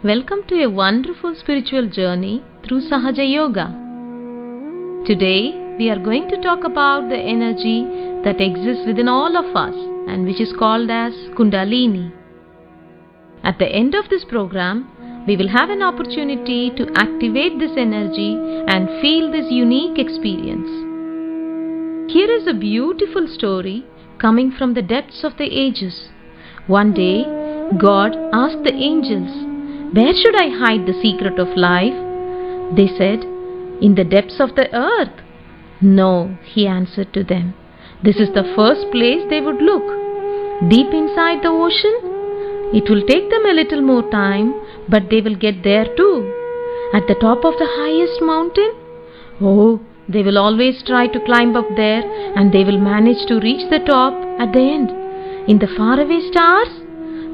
Welcome to a wonderful spiritual journey through Sahajayoga. Today we are going to talk about the energy that exists within all of us and which is called as Kundalini. At the end of this program, we will have an opportunity to activate this energy and feel this unique experience. Here is a beautiful story coming from the depths of the ages. One day, God asked the angels, "Where should I hide the secret of life?" They said, "In the depths of the earth." "No," he answered to them. "This is the first place they would look. Deep inside the ocean? It will take them a little more time, but they will get there too. At the top of the highest mountain? Oh, they will always try to climb up there and they will manage to reach the top at the end. In the faraway stars?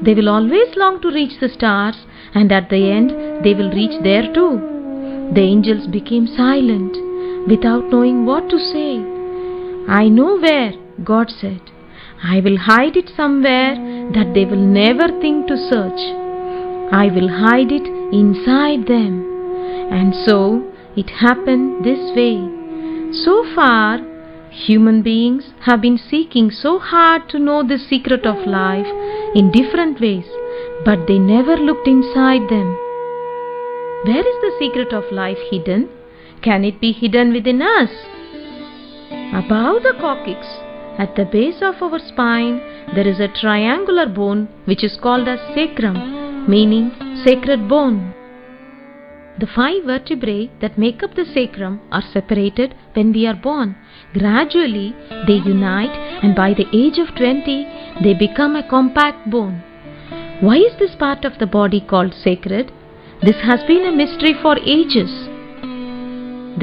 They will always long to reach the stars and at the end they will reach there too." The angels became silent without knowing what to say. "I know where," God said. "I will hide it somewhere that they will never think to search. I will hide it inside them." And so it happened this way. So far, human beings have been seeking so hard to know the secret of life in different ways, but they never looked inside them. Where is the secret of life hidden? Can it be hidden within us? Above the coccyx, at the base of our spine, there is a triangular bone which is called as sacrum, meaning sacred bone. The 5 vertebrae that make up the sacrum are separated when we are born. Gradually, they unite and by the age of 20, they become a compact bone. Why is this part of the body called sacred? This has been a mystery for ages.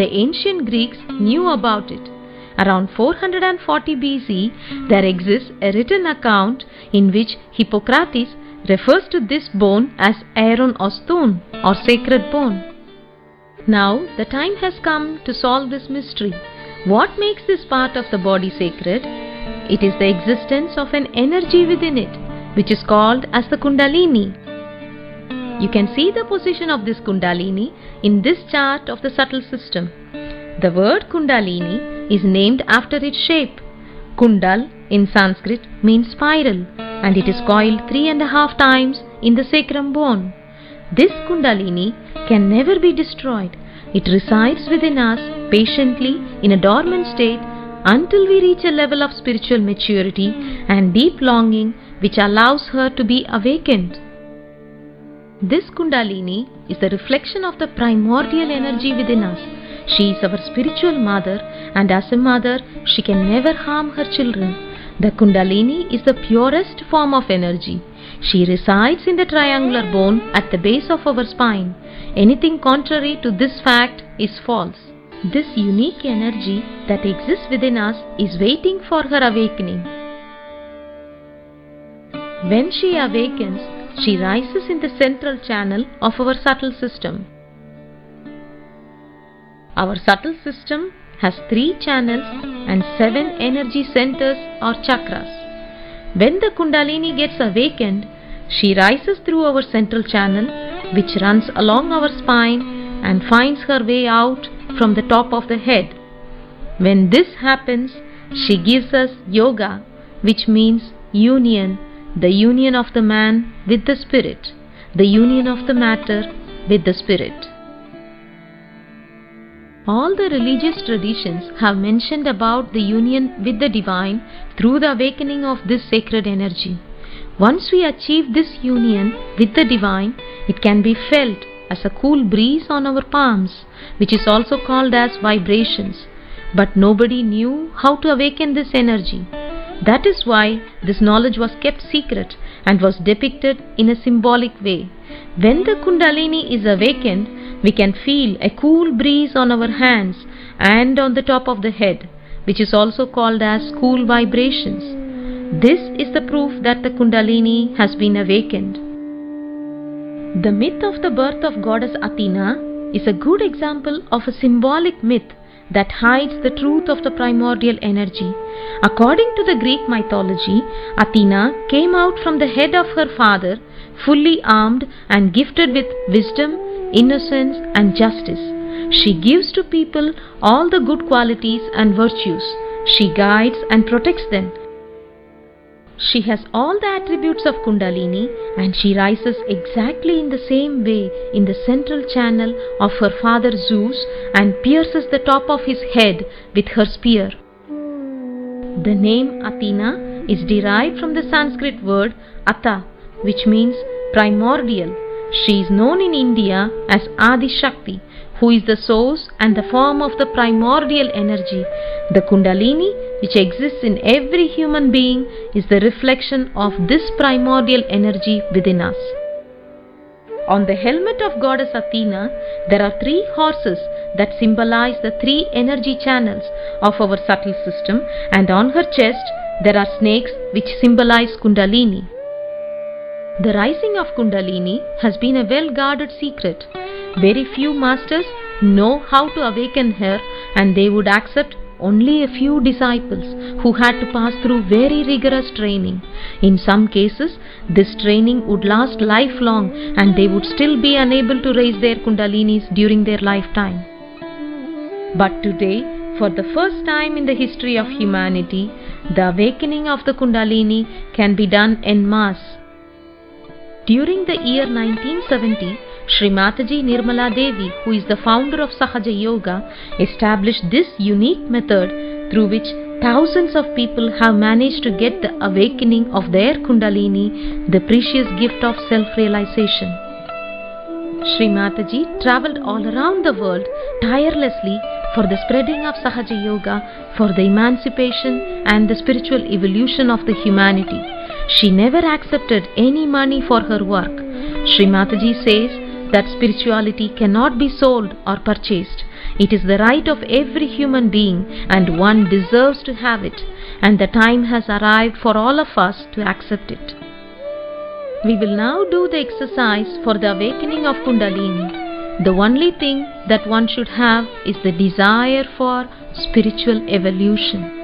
The ancient Greeks knew about it. Around 440 BC, there exists a written account in which Hippocrates refers to this bone as Aaron or stone or sacred bone. Now the time has come to solve this mystery. What makes this part of the body sacred? It is the existence of an energy within it, which is called as the Kundalini. You can see the position of this Kundalini in this chart of the subtle system. The word Kundalini is named after its shape. Kundal in Sanskrit means spiral, and it is coiled 3.5 times in the sacrum bone. This Kundalini can never be destroyed. It resides within us patiently in a dormant state until we reach a level of spiritual maturity and deep longing which allows her to be awakened. This Kundalini is the reflection of the primordial energy within us. She is our spiritual mother, and as a mother, she can never harm her children. The Kundalini is the purest form of energy. She resides in the triangular bone at the base of our spine. Anything contrary to this fact is false. This unique energy that exists within us is waiting for her awakening. When she awakens, she rises in the central channel of our subtle system. Our subtle system has 3 channels and 7 energy centers or chakras. When the Kundalini gets awakened, she rises through our central channel, which runs along our spine and finds her way out from the top of the head. When this happens, she gives us yoga, which means union, the union of the man with the spirit, the union of the matter with the spirit. All the religious traditions have mentioned about the union with the divine through the awakening of this sacred energy. Once we achieve this union with the divine, it can be felt as a cool breeze on our palms, which is also called as vibrations. But nobody knew how to awaken this energy. That is why this knowledge was kept secret and was depicted in a symbolic way. When the Kundalini is awakened, we can feel a cool breeze on our hands and on the top of the head, which is also called as cool vibrations. This is the proof that the Kundalini has been awakened. The myth of the birth of goddess Athena is a good example of a symbolic myth that hides the truth of the primordial energy. According to the Greek mythology, Athena came out from the head of her father fully armed and gifted with wisdom, innocence and justice. She gives to people all the good qualities and virtues. She guides and protects them. She has all the attributes of Kundalini, and she rises exactly in the same way in the central channel of her father Zeus and pierces the top of his head with her spear. The name Athena is derived from the Sanskrit word Atha, which means primordial. She is known in India as Adi Shakti, who is the source and the form of the primordial energy. The Kundalini, which exists in every human being, is the reflection of this primordial energy within us. On the helmet of goddess Athena, there are 3 horses that symbolize the 3 energy channels of our subtle system, and on her chest there are snakes which symbolize Kundalini. The rising of Kundalini has been a well-guarded secret. Very few masters know how to awaken her, and they would accept only a few disciples who had to pass through very rigorous training. In some cases, this training would last lifelong and they would still be unable to raise their Kundalinis during their lifetime. But today, for the first time in the history of humanity, the awakening of the Kundalini can be done en masse. During the year 1970, Sri Mataji Nirmala Devi, who is the founder of Sahajayoga, established this unique method through which thousands of people have managed to get the awakening of their Kundalini, the precious gift of self-realization. Sri Mataji travelled all around the world tirelessly for the spreading of Sahajayoga, for the emancipation and the spiritual evolution of the humanity. She never accepted any money for her work. Sri Mataji says that spirituality cannot be sold or purchased. It is the right of every human being, and one deserves to have it, and the time has arrived for all of us to accept it. We will now do the exercise for the awakening of Kundalini. The only thing that one should have is the desire for spiritual evolution.